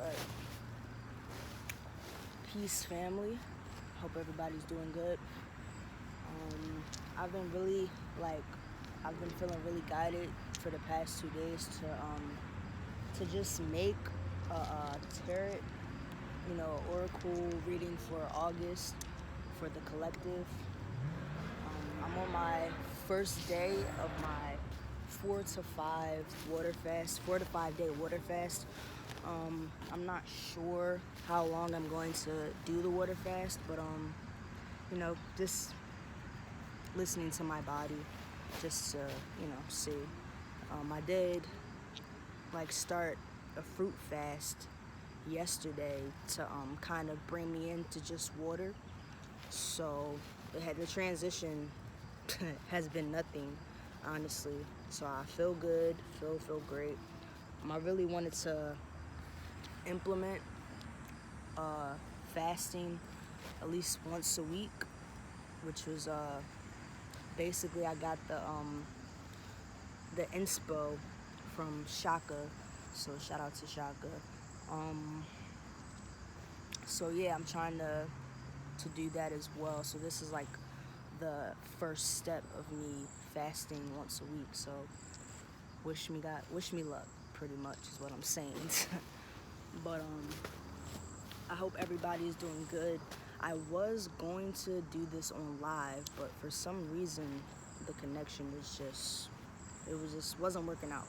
But peace, family. Hope everybody's doing good. I've been really I've been feeling really guided for the past 2 days to just make a tarot, oracle reading for August for the collective. I'm on my first day of my 4 to 5 day water fast. I'm not sure how long I'm going to do the water fast, but just listening to my body, just to see. I did start a fruit fast yesterday to kind of bring me into just water. So the transition has been nothing, honestly. So I feel good, feel great. I really wanted to implement fasting at least once a week, which was basically I got the inspo from Shaka, so shout out to Shaka. So yeah, I'm trying to do that as well. So this is the first step of me fasting once a week. So wish me luck, pretty much is what I'm saying. But I hope everybody is doing good. I was going to do this on live, but for some reason the connection wasn't working out.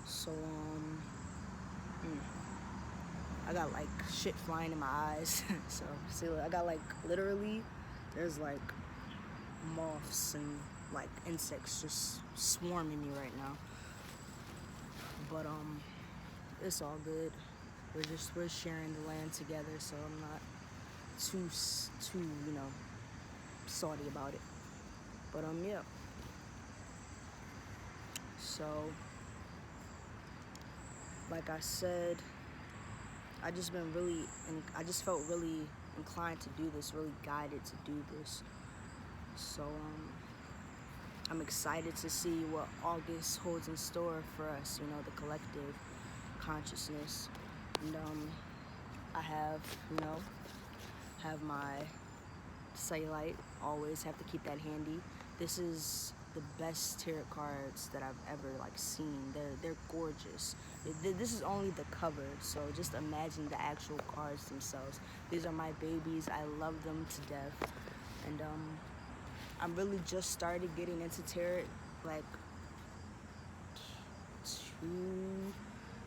So I got shit flying in my eyes. So see, I got literally there's moths and insects just swarming me right now. But it's all good. We're sharing the land together, so I'm not too salty about it. But yeah. So like I said, I just felt really inclined to do this, really guided to do this. So I'm excited to see what August holds in store for us, the collective consciousness. And I have my cellulite, always have to keep that handy. This is the best tarot cards that I've ever seen. They're gorgeous. This is only the cover, so just imagine the actual cards themselves. These are my babies. I love them to death. And I'm really just started getting into tarot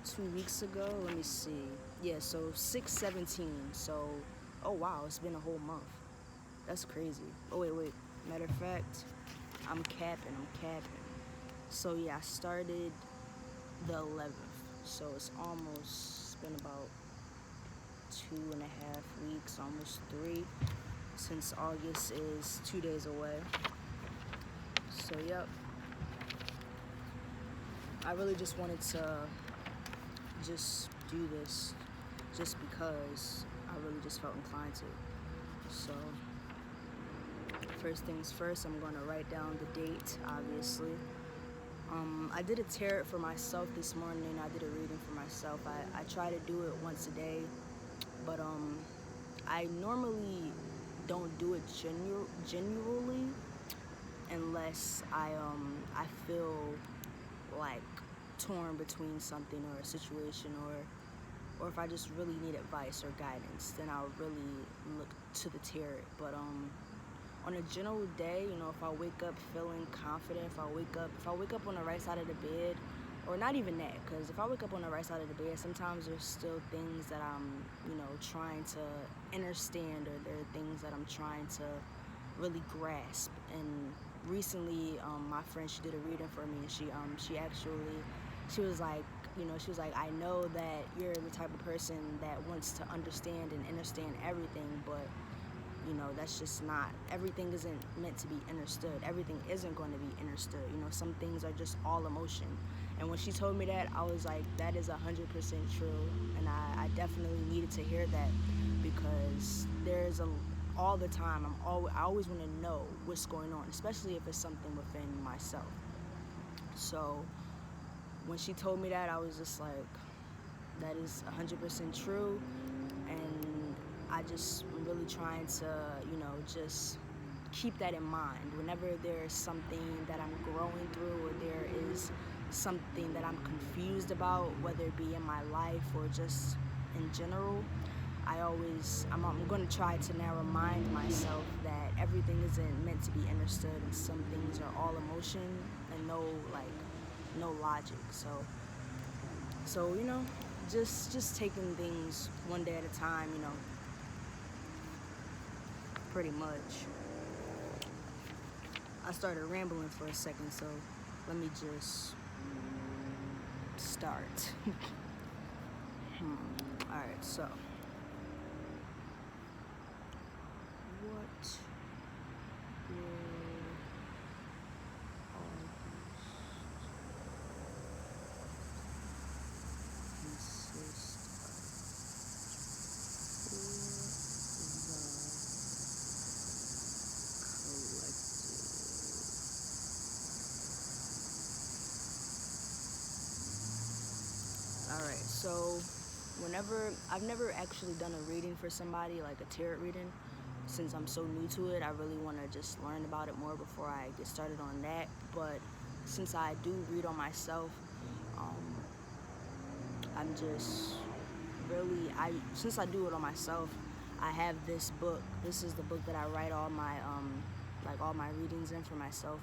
two weeks ago. Let me see. Yeah, so 6/17. So, oh wow, it's been a whole month. That's crazy. Oh wait. Matter of fact, I'm capping. So yeah, I started the 11th. So it's been about 2.5 weeks, almost 3, since August is 2 days away. So yep. I really just wanted to just do this just because I really just felt inclined to. So first things first, I'm going to write down the date, obviously. I did a tarot for myself this morning. I did a reading for myself. I try to do it once a day, but I normally don't do it genuinely unless I feel torn between something or a situation, or if I just really need advice or guidance, then I'll really look to the tarot. But on a general day, if I wake up feeling confident, if I wake up on the right side of the bed, or not even that, because if I wake up on the right side of the bed, sometimes there's still things that I'm, trying to understand, or there are things that I'm trying to really grasp. And recently, my friend, she did a reading for me, and she was like, I know that you're the type of person that wants to understand everything, but that's just not, everything isn't meant to be understood. Everything isn't going to be understood. Some things are just all emotion. And when she told me that, I was like, that is 100% true. And I definitely needed to hear that, because all the time, I always want to know what's going on, especially if it's something within myself. So when she told me that, I was just like, That is 100% true, and I just am really trying to, just keep that in mind. Whenever there's something that I'm growing through, or there is something that I'm confused about, whether it be in my life or just in general, I'm going to try to now remind myself that everything isn't meant to be understood, and some things are all emotion and no logic. So just taking things one day at a time, pretty much. I started rambling for a second, so let me just start. Alright, so what will all consist of? Alright, so I've never actually done a reading for somebody, like a tarot reading. Since I'm so new to it, I really want to just learn about it more before I get started on that. But since I do read on myself, I'm just really, since I do it on myself, I have this book. This is the book that I write all my all my readings in for myself,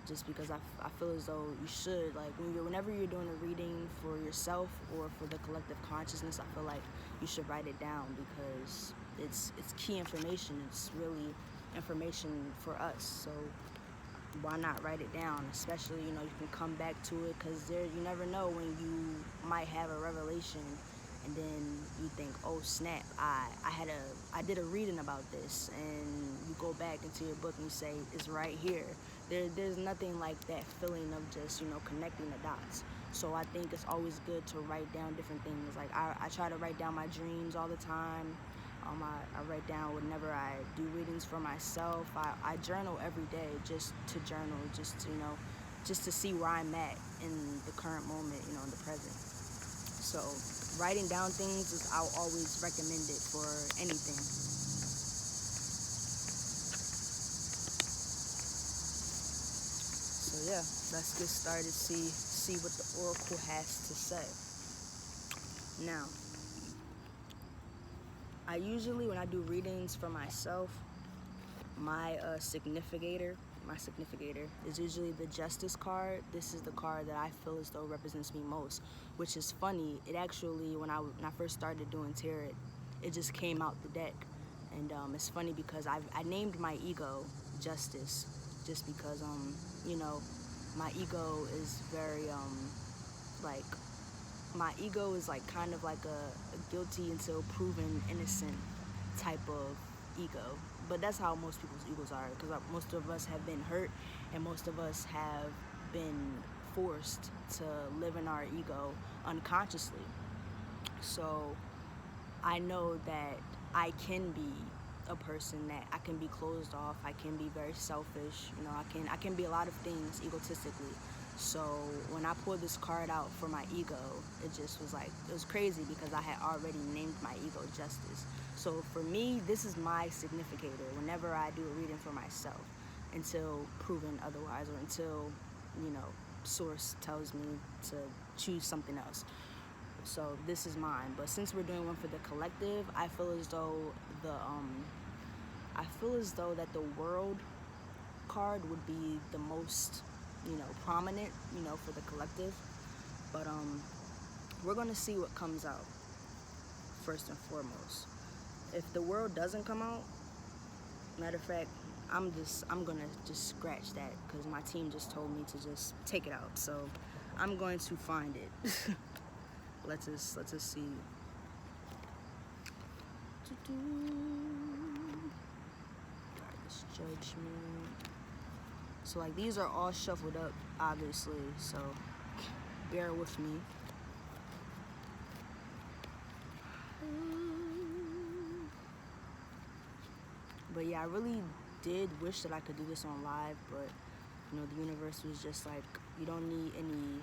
just because I feel as though you should, like, whenever you're doing a reading for yourself or for the collective consciousness, I feel like you should write it down, because it's key information. It's really information for us, so why not write it down? Especially, you can come back to it, because you never know when you might have a revelation, and then you think, oh snap, I did a reading about this, and you go back into your book and you say, it's right here. There's nothing like that feeling of just, connecting the dots. So I think it's always good to write down different things. Like I try to write down my dreams all the time. I write down whenever I do readings for myself. I journal every day, just to journal, just to see where I'm at in the current moment, in the present. So writing down things I'll always recommend it for anything. So yeah, let's get started. See what the oracle has to say. Now, I usually, when I do readings for myself, my significator is usually the Justice card. This is the card that I feel as though represents me most, which is funny. It actually, when I first started doing tarot, it just came out the deck. And it's funny because I named my ego Justice, just because, my ego is very, my ego is kind of like a guilty until proven innocent type of ego. But that's how most people's egos are, because most of us have been hurt, and most of us have been forced to live in our ego unconsciously. So I know that I can be a person that I can be closed off, I can be very selfish, I can be a lot of things egotistically. So when I pulled this card out for my ego, it just was it was crazy, because I had already named my ego Justice. So for me, this is my significator whenever I do a reading for myself, until proven otherwise, or until, source tells me to choose something else. So this is mine. But since we're doing one for the collective, I feel as though that the World card would be the most, prominent, for the collective. But we're gonna see what comes out first and foremost. If the World doesn't come out, matter of fact, I'm gonna just scratch that, because my team just told me to just take it out. So I'm going to find it. Let's just see. This judgment. So these are all shuffled up, obviously. So bear with me. But yeah, I really did wish that I could do this on live, but the universe was just like, you don't need any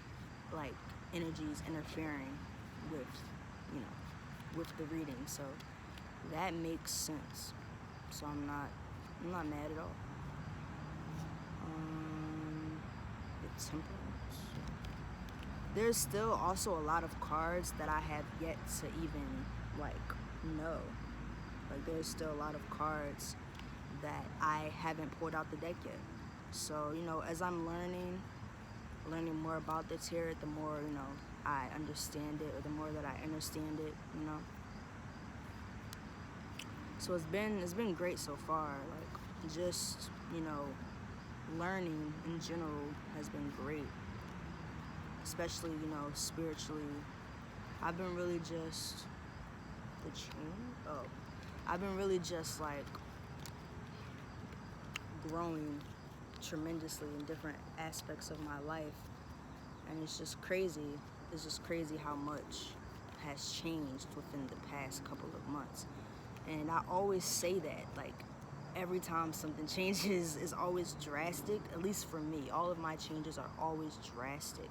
energies interfering with, you know, with the reading. So that makes sense. So I'm not mad at all. The Temperance. There's still also a lot of cards that I have yet to even like know. Like there's still a lot of cards that I haven't pulled out the deck yet. So, you know, as I'm learning more about the tarot, the more, you know, I understand it, or the more that I understand it, you know. So it's been great so far. Like just, you know, learning in general has been great. Especially, you know, spiritually. I've been really just I've been really just like growing tremendously in different aspects of my life, and it's just crazy how much has changed within the past couple of months. And I always say that, like, every time something changes is always drastic. At least for me, all of my changes are always drastic.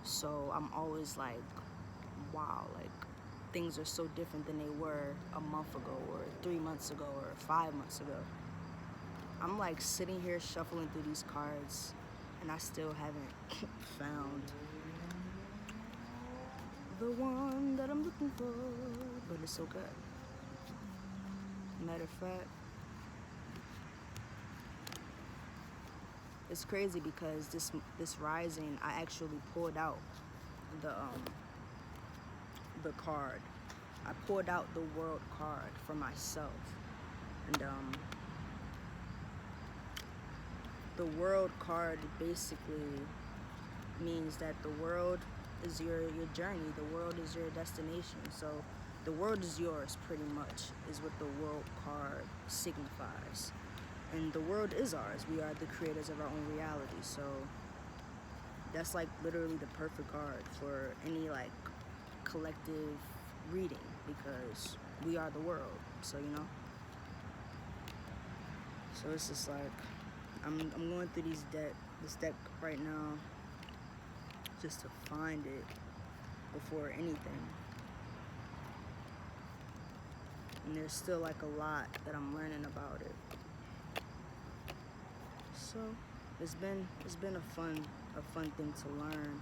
So I'm always like, wow, like things are so different than they were a month ago, or 3 months ago, or 5 months ago. I'm like sitting here shuffling through these cards, and I still haven't found the one that I'm looking for, but it's okay. Matter of fact, it's crazy because this rising, I actually pulled out the card. I pulled out the World card for myself, and the World card basically means that the world is your journey. The world is your destination. So the world is yours, pretty much, is what the World card signifies. And the world is ours. We are the creators of our own reality. So that's like literally the perfect card for any like collective reading, because we are the world. So, you know. So it's just like I'm going through this deck right now just to find it before anything. And there's still like a lot that I'm learning about it. So it's been a fun thing to learn.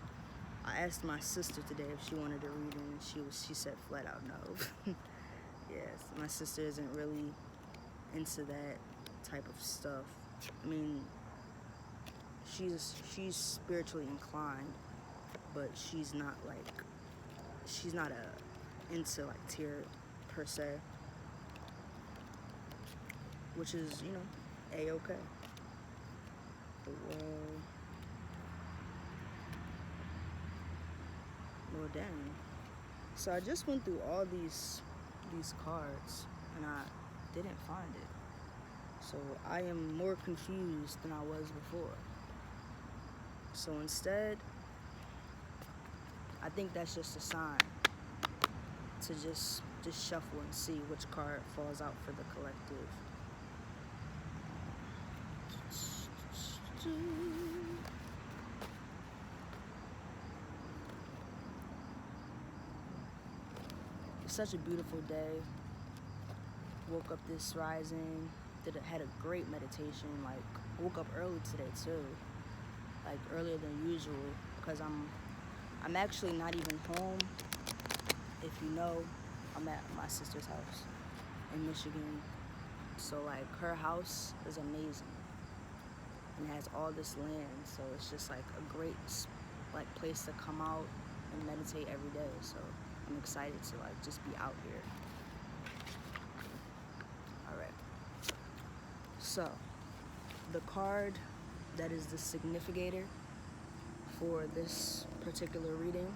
I asked my sister today if she wanted to read it, and she said flat out no. Yes, my sister isn't really into that type of stuff. I mean, she's spiritually inclined, but she's not into like tarot per se, which is, you know, a-okay. The World. Well, dang. So I just went through all these cards, and I didn't find it. So I am more confused than I was before. So instead, I think that's just a sign to just shuffle and see which card falls out for the collective. It's such a beautiful day. Woke up this rising, had a great meditation. Like, woke up early today too, like earlier than usual, because I'm actually not even home. If you know, I'm at my sister's house in Michigan. So like her house is amazing and has all this land. So it's just like a great like place to come out and meditate every day. So I'm excited to like just be out here. Alright. So the card that is the significator for this particular reading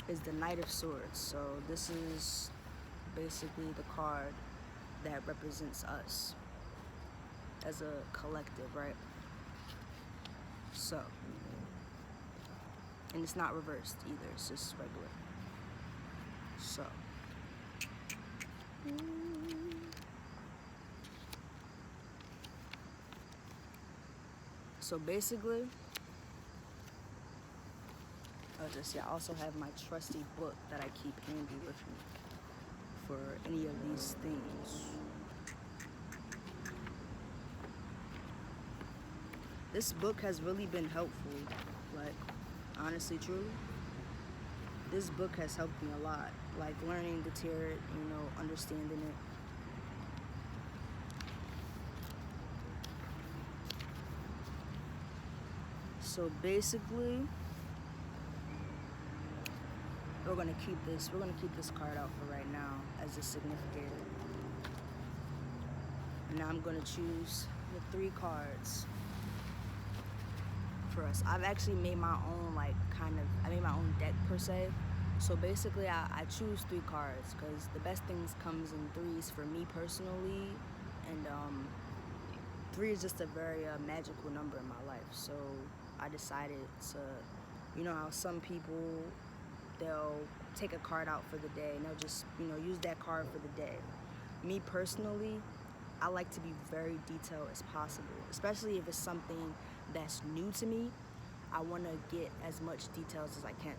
is the Knight of Swords. So this is basically the card that represents us as a collective, right? So, and it's not reversed either, it's just regular. So basically, I also have my trusty book that I keep handy with me for any of these things. This book has really been helpful, like, honestly, truly. This book has helped me a lot, like learning the tarot, understanding it. So basically, we're gonna keep this card out for right now as a significator. And now I'm gonna choose the 3 cards for us. I've actually made my own, I made my own deck per se. So basically, I choose 3 cards because the best things comes in 3s for me personally, and 3 is just a very magical number in my life. So I decided to, how some people, they'll take a card out for the day and they'll just, use that card for the day. Me personally, I like to be very detailed as possible, especially if it's something that's new to me. I want to get as much details as I can.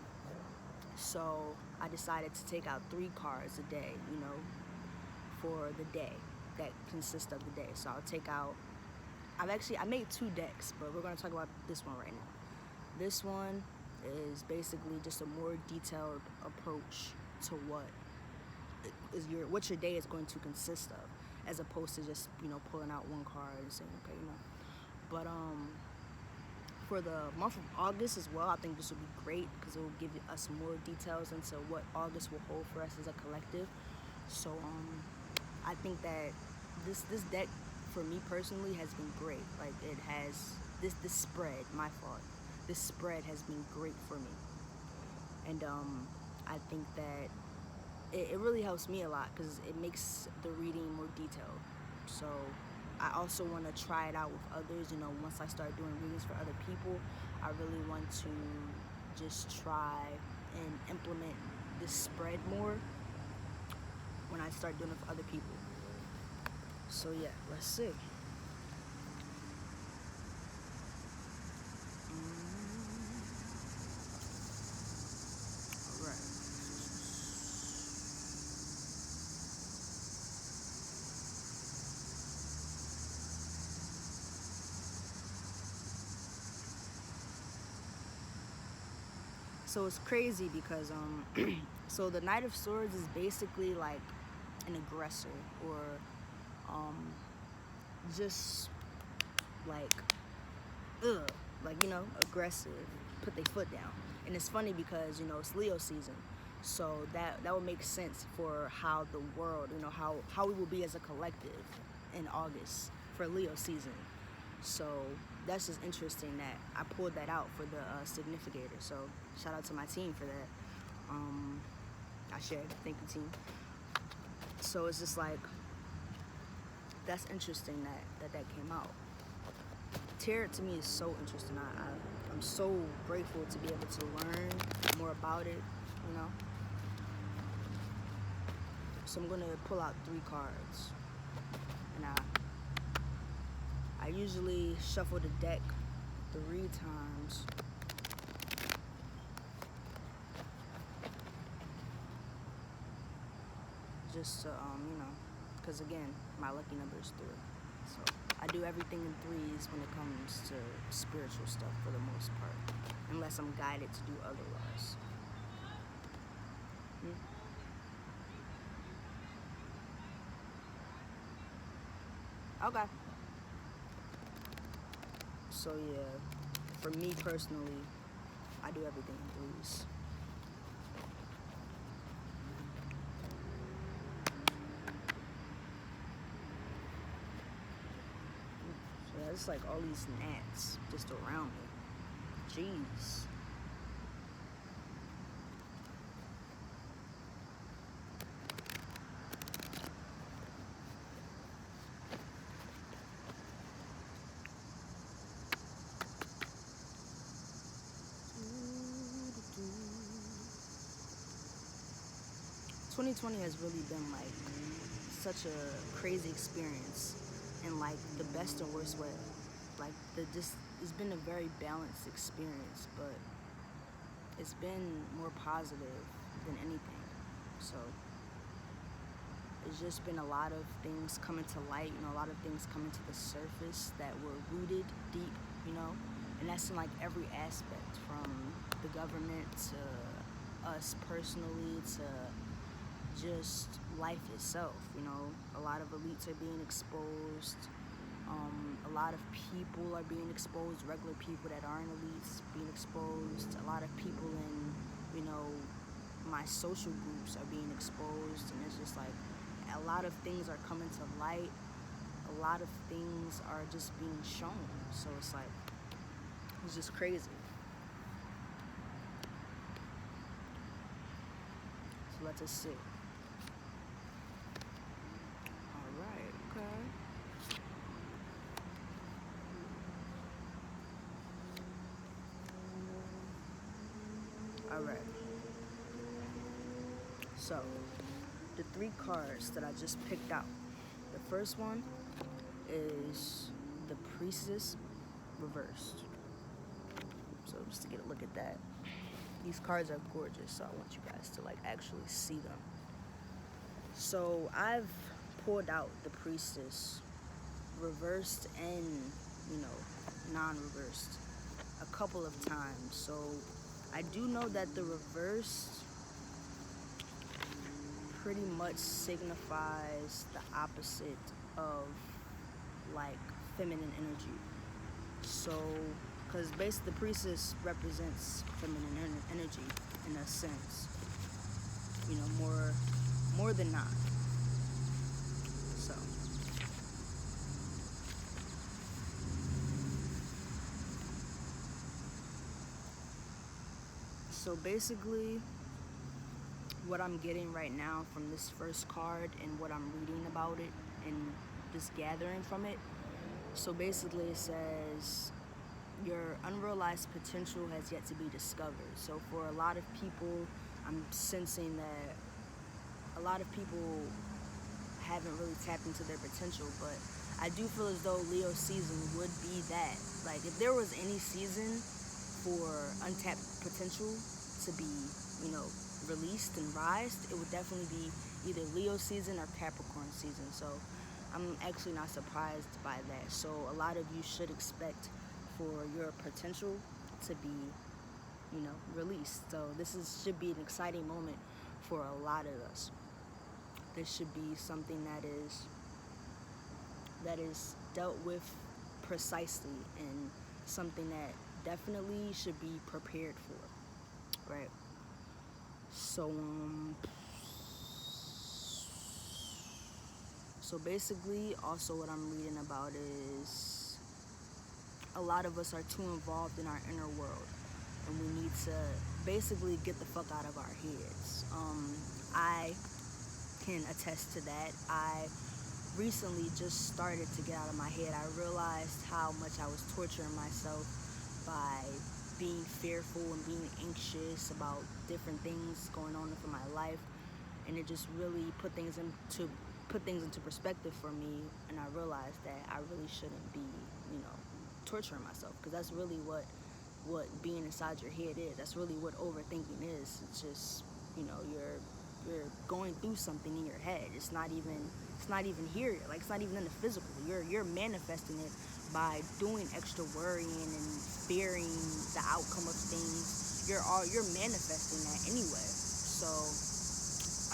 So I decided to take out 3 cards a day, for the day that consist of the day. So I'll take out, I made 2 decks, but we're going to talk about this one right now. This one is basically just a more detailed approach to what your day is going to consist of, as opposed to just, pulling out 1 card and saying, okay, But for the month of August as well, I think this will be great because it will give us more details into what August will hold for us as a collective. So I think that this deck for me personally has been great. Like, it has this spread, my fault. This spread has been great for me. And I think that it really helps me a lot because it makes the reading more detailed. So I also want to try it out with others. Once I start doing readings for other people, I really want to just try and implement this spread more when I start doing it for other people. So yeah, let's see. So it's crazy because so the Knight of Swords is basically like an aggressor, or just like aggressive, put their foot down. And it's funny because it's Leo season, so that would make sense for how the world, how we will be as a collective in August for Leo season. So that's just interesting that I pulled that out for the significator. So shout out to my team for that. I shared. Thank you, team. So it's just like, that's interesting that came out. Tarot to me is so interesting. I'm so grateful to be able to learn more about it, So I'm gonna pull out 3 cards, and I usually shuffle the deck 3 times. Just to, because again, my lucky number is 3. So I do everything in 3s when it comes to spiritual stuff for the most part, unless I'm guided to do otherwise. Okay. So yeah, for me personally, I do everything in 3s. So yeah, it's like all these gnats just around me. Jeez. "2020 has really been like such a crazy experience, in like the best and worst way. Like it's been a very balanced experience, but it's been more positive than anything. So it's just been a lot of things coming to light, a lot of things coming to the surface that were rooted deep, and that's in like every aspect, from the government to us personally to just life itself. A lot of elites are being exposed. A lot of people are being exposed, regular people that aren't elites being exposed. A lot of people in, my social groups are being exposed, and it's just like a lot of things are coming to light. A lot of things are just being shown. So it's like, it's just crazy. So let us see. Alright, okay. Alright. So, the 3 cards that I just picked out. The first one is the Priestess reversed. So just to get a look at that. These cards are gorgeous, so I want you guys to like actually see them. So I've pulled out the Priestess reversed and, non-reversed a couple of times. So I do know that the reversed pretty much signifies the opposite of like feminine energy. So, because basically the Priestess represents feminine energy in a sense, more than not. So basically, what I'm getting right now from this first card and what I'm reading about it and just gathering from it. So basically it says your unrealized potential has yet to be discovered. So for a lot of people, I'm sensing that a lot of people haven't really tapped into their potential, but I do feel as though Leo season would be that. Like if there was any season for untapped potential to be, released and rised, it would definitely be either Leo season or Capricorn season. So I'm actually not surprised by that. So a lot of you should expect for your potential to be, released. So this should be an exciting moment for a lot of us. This should be something that is dealt with precisely, and something that definitely should be prepared for, right? So basically, also what I'm reading about is a lot of us are too involved in our inner world, and we need to basically get the fuck out of our heads. I can attest to that. I recently just started to get out of my head. I realized how much I was torturing myself by being fearful and being anxious about different things going on in my life, and it just really put things into perspective for me. And I realized that I really shouldn't be, torturing myself, because that's really what being inside your head is. That's really what overthinking is. It's just, you're going through something in your head. It's not even here. Like, it's not even in the physical. You're manifesting it by doing extra worrying and fearing the outcome of things. You're manifesting that anyway. So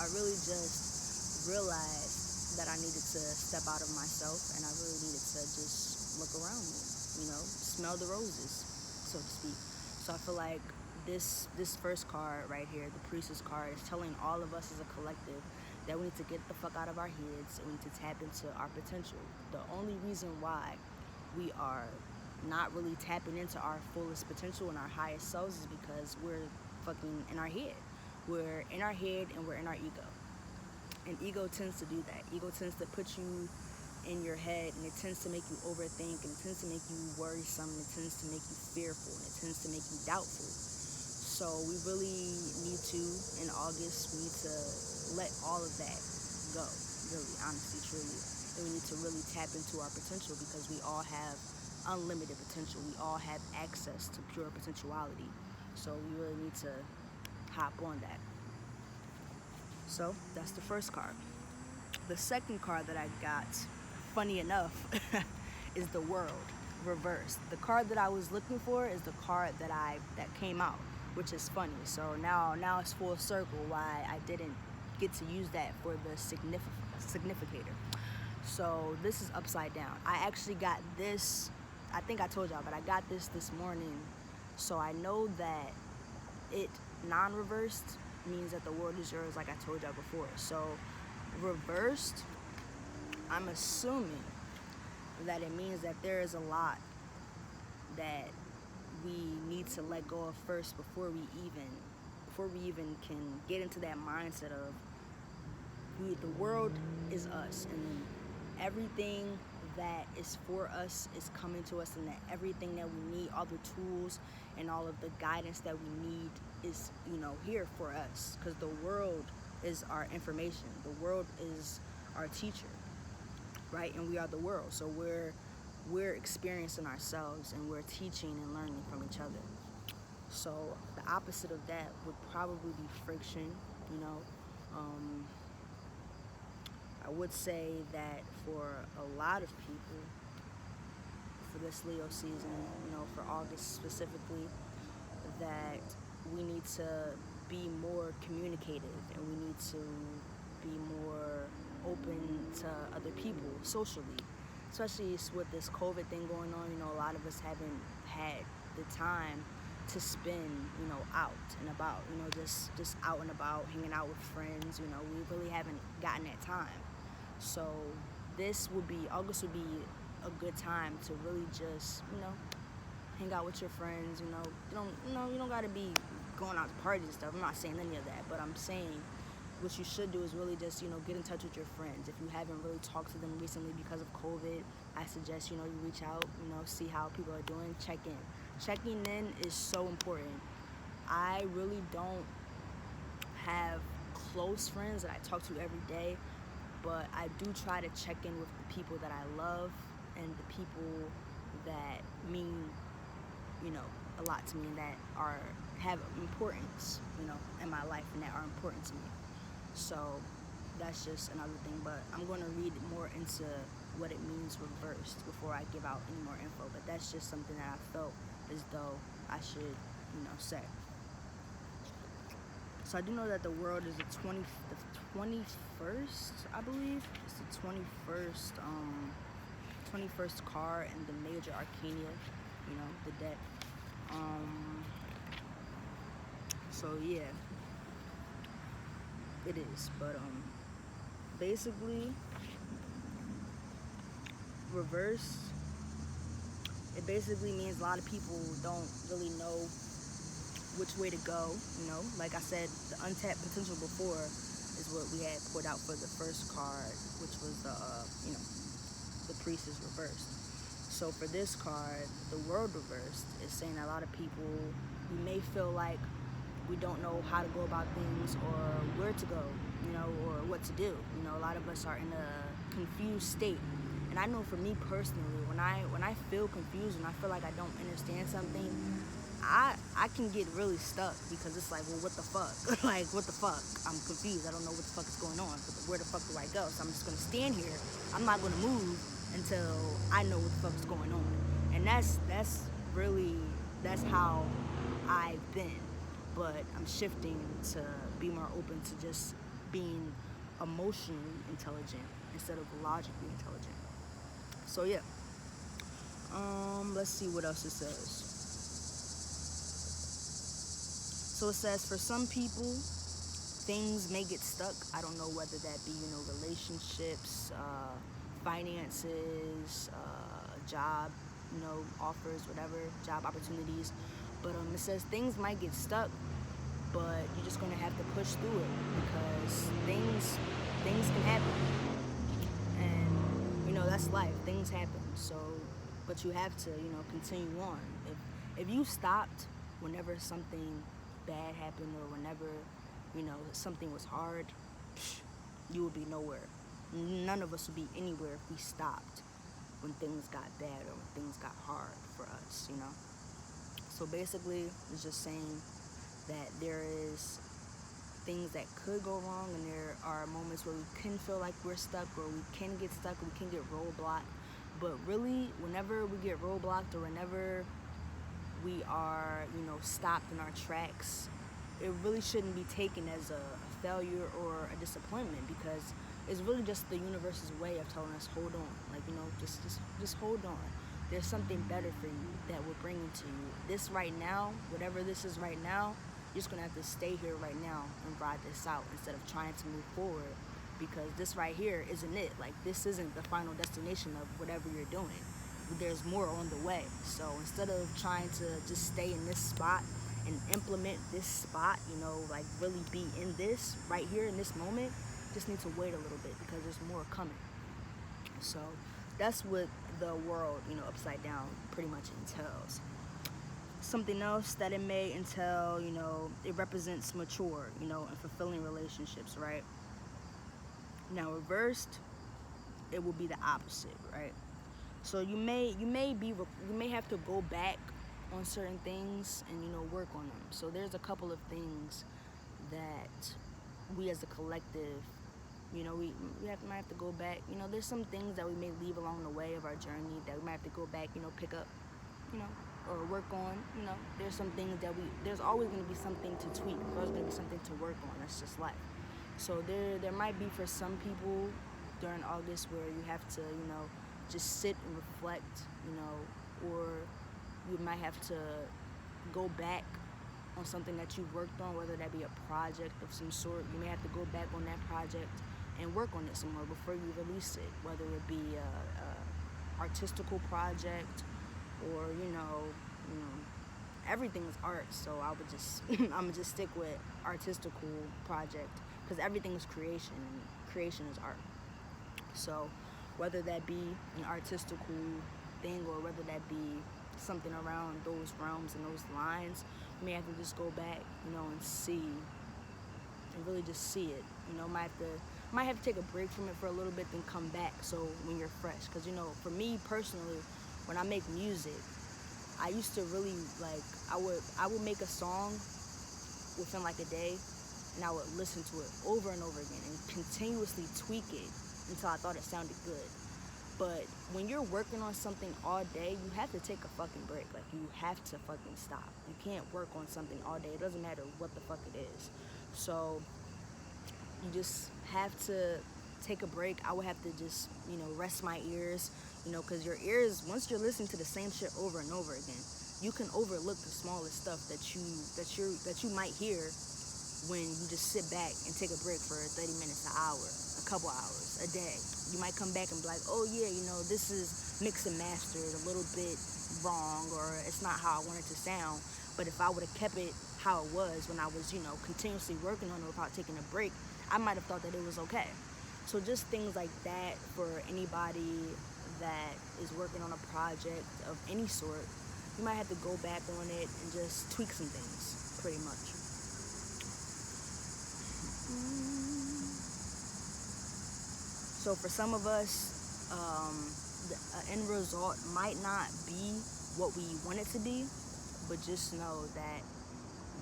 I really just realized that I needed to step out of myself, and I really needed to just look around me, smell the roses, so to speak. So I feel like this first card right here, the Priestess card, is telling all of us as a collective that we need to get the fuck out of our heads, and we need to tap into our potential. The only reason why we are not really tapping into our fullest potential and our highest selves is because we're fucking in our head. We're in our head and we're in our ego. And ego tends to do that. Ego tends to put you in your head, and it tends to make you overthink, and it tends to make you worrisome, and it tends to make you fearful, and it tends to make you doubtful. So we really need to, in August, we need to let all of that go, really, honestly, truly. And we need to really tap into our potential, because we all have unlimited potential. We all have access to pure potentiality. So we really need to hop on that. So that's the first card. The second card that I got, funny enough, is the World reversed. The card that I was looking for is the card that came out, which is funny. So now it's full circle why I didn't get to use that for the significator. So this is upside down. I actually got this, I think I told y'all, but I got this morning. So I know that it non-reversed means that the world is yours, like I told y'all before. So reversed, I'm assuming that it means that there is a lot that we need to let go of first before we even can get into that mindset of the world is us, and everything that is for us is coming to us, and that everything that we need, all the tools and all of the guidance that we need is, here for us, because the world is our information. The world is our teacher, right? And we are the world. So we're experiencing ourselves, and we're teaching and learning from each other. So the opposite of that would probably be friction, I would say that for a lot of people, for this Leo season, for August specifically, that we need to be more communicative, and we need to be more open to other people socially, especially with this COVID thing going on. A lot of us haven't had the time to spend, out and about, just out and about, hanging out with friends. We really haven't gotten that time. So August would be a good time to really just, hang out with your friends. You don't gotta be going out to parties and stuff. I'm not saying any of that, but I'm saying what you should do is really just, get in touch with your friends. If you haven't really talked to them recently because of COVID, I suggest, you reach out, see how people are doing, check in. Checking in is so important. I really don't have close friends that I talk to every day, but I do try to check in with the people that I love and the people that mean, a lot to me, and that have importance, in my life, and that are important to me. So that's just another thing, but I'm going to read more into what it means reversed before I give out any more info. But that's just something that I felt as though I should, say. So I do know that the world is the 21st, I believe. It's the 21st card in the major arcana, the deck. So yeah, it is. But basically, reverse, it basically means a lot of people don't really know which way to go. Like I said, the untapped potential before is what we had put out for the first card, which was the Priestess reversed. So for this card, the World reversed is saying a lot of people, we may feel like we don't know how to go about things, or where to go, or what to do. A lot of us are in a confused state. And I know for me personally, when I feel confused and I feel like I don't understand something, I can get really stuck, because it's like, well, what the fuck? Like, what the fuck? I'm confused. I don't know what the fuck is going on. Where the fuck do I go? So I'm just going to stand here. I'm not going to move until I know what the fuck is going on. And that's how I've been. But I'm shifting to be more open to just being emotionally intelligent instead of logically intelligent. So yeah. Let's see what else it says. So it says, for some people, things may get stuck. I don't know whether that be, relationships, finances, job, offers, whatever, job opportunities. But it says things might get stuck, but you're just gonna have to push through it, because things can happen, and that's life. Things happen. So, but you have to continue on. If you stopped whenever something bad happened, or whenever something was hard, you would be nowhere. None of us would be anywhere if we stopped when things got bad or when things got hard for us. So So basically, it's just saying that there is things that could go wrong, and there are moments where we can feel like we're stuck, or we can get stuck, or we can get roadblocked. But really, whenever we get roadblocked, or whenever we are, stopped in our tracks, it really shouldn't be taken as a failure or a disappointment, because it's really just the universe's way of telling us, hold on, like, just hold on. There's something better for you that we're bringing to you. This right now, whatever this is right now, you're just gonna have to stay here right now and ride this out instead of trying to move forward, because this right here isn't it. Like, this isn't the final destination of whatever you're doing. There's more on the way. So instead of trying to just stay in this spot and implement this spot, like really be in this right here in this moment, just need to wait a little bit, because there's more coming. So that's what the world, upside down pretty much entails. Something else that it may entail, it represents mature, and fulfilling relationships, right? Now reversed, it will be the opposite, right? So you may have to go back on certain things and work on them. So there's a couple of things that we as a collective, we might have to go back. There's some things that we may leave along the way of our journey that we might have to go back, pick up, or work on. There's some things that there's always going to be something to tweak. There's always going to be something to work on. That's just life. So there might be, for some people during August, where you have to, just sit and reflect, or you might have to go back on something that you worked on, whether that be a project of some sort. You may have to go back on that project and work on it some more before you release it, whether it be a artistical project, or everything is art. So I would just I'm gonna just stick with artistical project, because everything is creation, and creation is art. So whether that be an artistical thing, or whether that be something around those realms and those lines, you may have to just go back, and see, and really just see it. Might have to take a break from it for a little bit, then come back. So when you're fresh, because for me personally, when I make music, I used to really I would make a song within like a day, and I would listen to it over and over again and continuously tweak it until I thought it sounded good. But when you're working on something all day, you have to take a fucking break. Like, you have to fucking stop. You can't work on something all day. It doesn't matter what the fuck it is. So you just have to take a break. I would have to just, rest my ears, because your ears, once you're listening to the same shit over and over again, you can overlook the smallest stuff that you might hear when you just sit back and take a break for 30 minutes, an hour, a couple hours, a day. You might come back and be like, oh yeah, this is mixed and mastered a little bit wrong, or it's not how I want it to sound. But if I would have kept it how it was when I was, continuously working on it without taking a break, I might have thought that it was okay. So just things like that for anybody that is working on a project of any sort. You might have to go back on it and just tweak some things, pretty much. So for some of us, the end result might not be what we want it to be, but just know that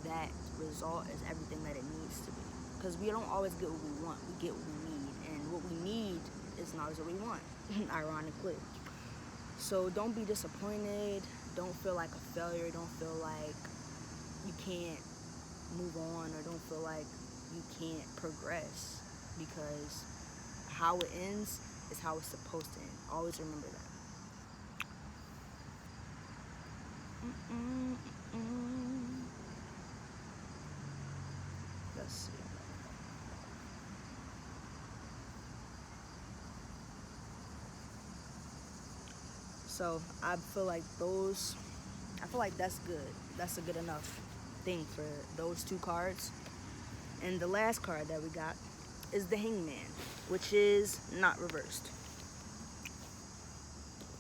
that result is everything that it needs to be. Because we don't always get what we want, we get what we need. And what we need is not always what we want, ironically. So don't be disappointed, don't feel like a failure, don't feel like you can't move on, or don't feel like you can't progress, because how it ends is how it's supposed to end. Always remember that. Let's see. So I feel like that's good. That's a good enough thing for those two cards. And the last card that we got is the Hangman, which is not reversed.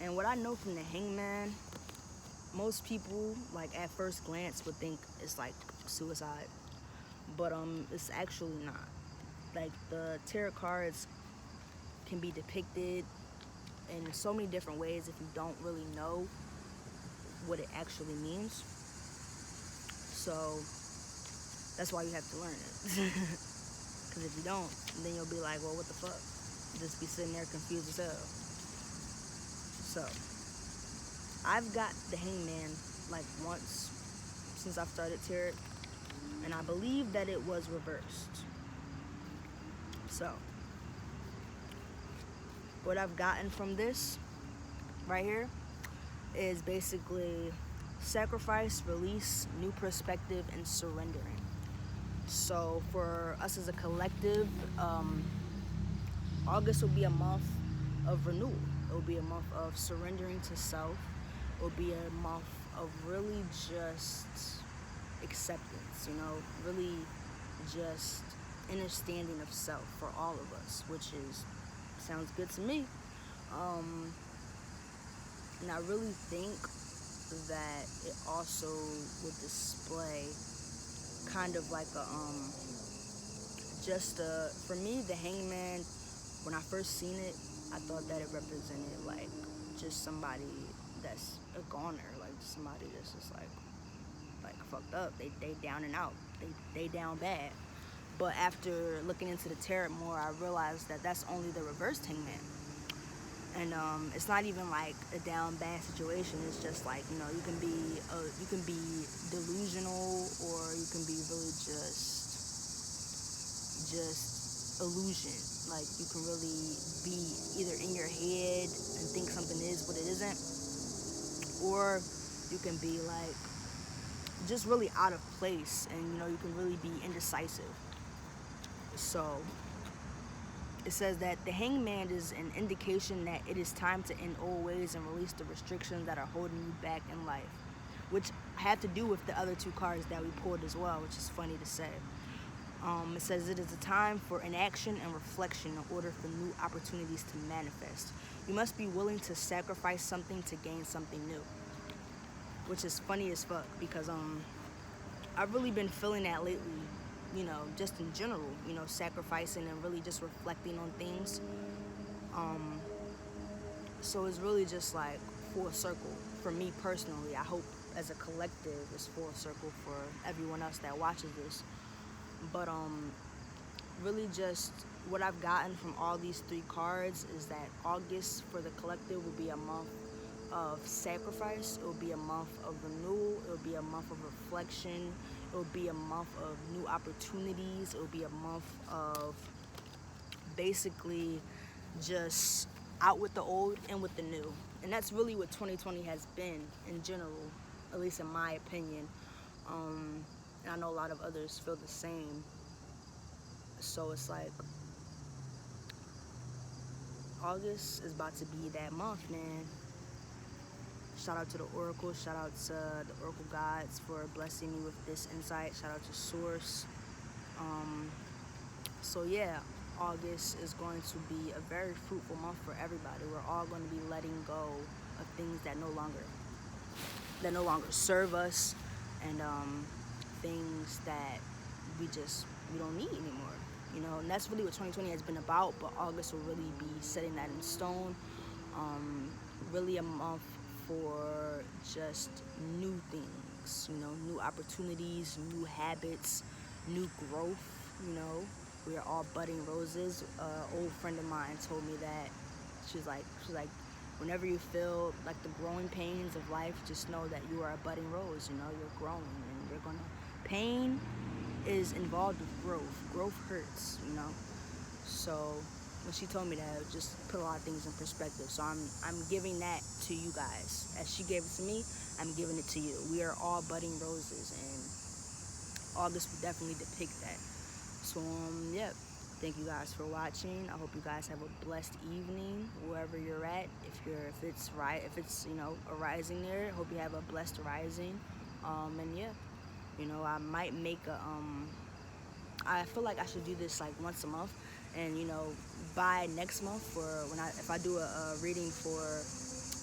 And what I know from the Hangman, most people, like, at first glance would think it's like suicide, but it's actually not. Like, the tarot cards can be depicted in so many different ways if you don't really know what it actually means. So that's why you have to learn it. Because if you don't, then you'll be like, well, what the fuck? Just be sitting there confused as hell. So I've got the Hangman like once since I've started tarot, and I believe that it was reversed. So what I've gotten from this right here is basically sacrifice, release, new perspective, and surrendering. So for us as a collective, August will be a month of renewal. It will be a month of surrendering to self. It will be a month of really just acceptance, really just understanding of self for all of us, which sounds good to me. And I really think that it also would display kind of like for me, the Hangman, when I first seen it, I thought that it represented like just somebody that's a goner, like somebody that's just like fucked up. They down and out. They down bad. But after looking into the tarot more, I realized that that's only the reversed Hangman. And it's not even like a down bad situation. It's just like, you can be delusional, or you can be really just illusion. Like, you can really be either in your head and think something is what it isn't, or you can be like just really out of place, and you can really be indecisive. So it says that the Hangman is an indication that it is time to end old ways and release the restrictions that are holding you back in life, which had to do with the other two cards that we pulled as well, which is funny to say. It says it is a time for inaction and reflection in order for new opportunities to manifest. You must be willing to sacrifice something to gain something new, which is funny as fuck, because I've really been feeling that lately, just in general, sacrificing and really just reflecting on things. So it's really just like full circle for me personally. I hope as a collective it's full circle for everyone else that watches this. But really just what I've gotten from all these three cards is that August for the collective will be a month of sacrifice. It will be a month of renewal. It will be a month of reflection. It will be a month of new opportunities. It will be a month of basically just out with the old and with the new. And that's really what 2020 has been in general, at least in my opinion. And I know a lot of others feel the same. So it's like August is about to be that month, man. Shout out to the Oracle. Shout out to the Oracle gods for blessing me with this insight. Shout out to Source. So yeah, August is going to be a very fruitful month for everybody. We're all going to be letting go of things that no longer serve us, and things that we don't need anymore. And that's really what 2020 has been about. But August will really be setting that in stone. Really a month for just new things, new opportunities, new habits, new growth. We are all budding roses. Old friend of mine told me that she's like, whenever you feel like the growing pains of life, just know that you are a budding rose. You're growing, and pain is involved with growth. Growth hurts, So when she told me that, it just put a lot of things in perspective. So I'm giving that to you guys. As she gave it to me, I'm giving it to you. We are all budding roses, and August will definitely depict that. So yeah, thank you guys for watching. I hope you guys have a blessed evening wherever you're at. If it's a rising there, hope you have a blessed rising. And yeah, I might make I feel like I should do this like once a month, and by next month, if I do a reading for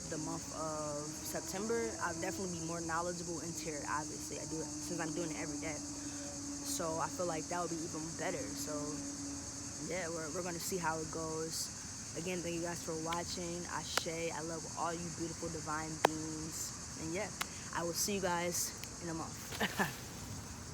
the month of September, I'll definitely be more knowledgeable in tarot. Obviously, I do it since I'm doing it every day. So I feel like that would be even better. So yeah, we're gonna see how it goes. Again, thank you guys for watching. Ashe, I love all you beautiful divine beings, and yeah, I will see you guys in a month.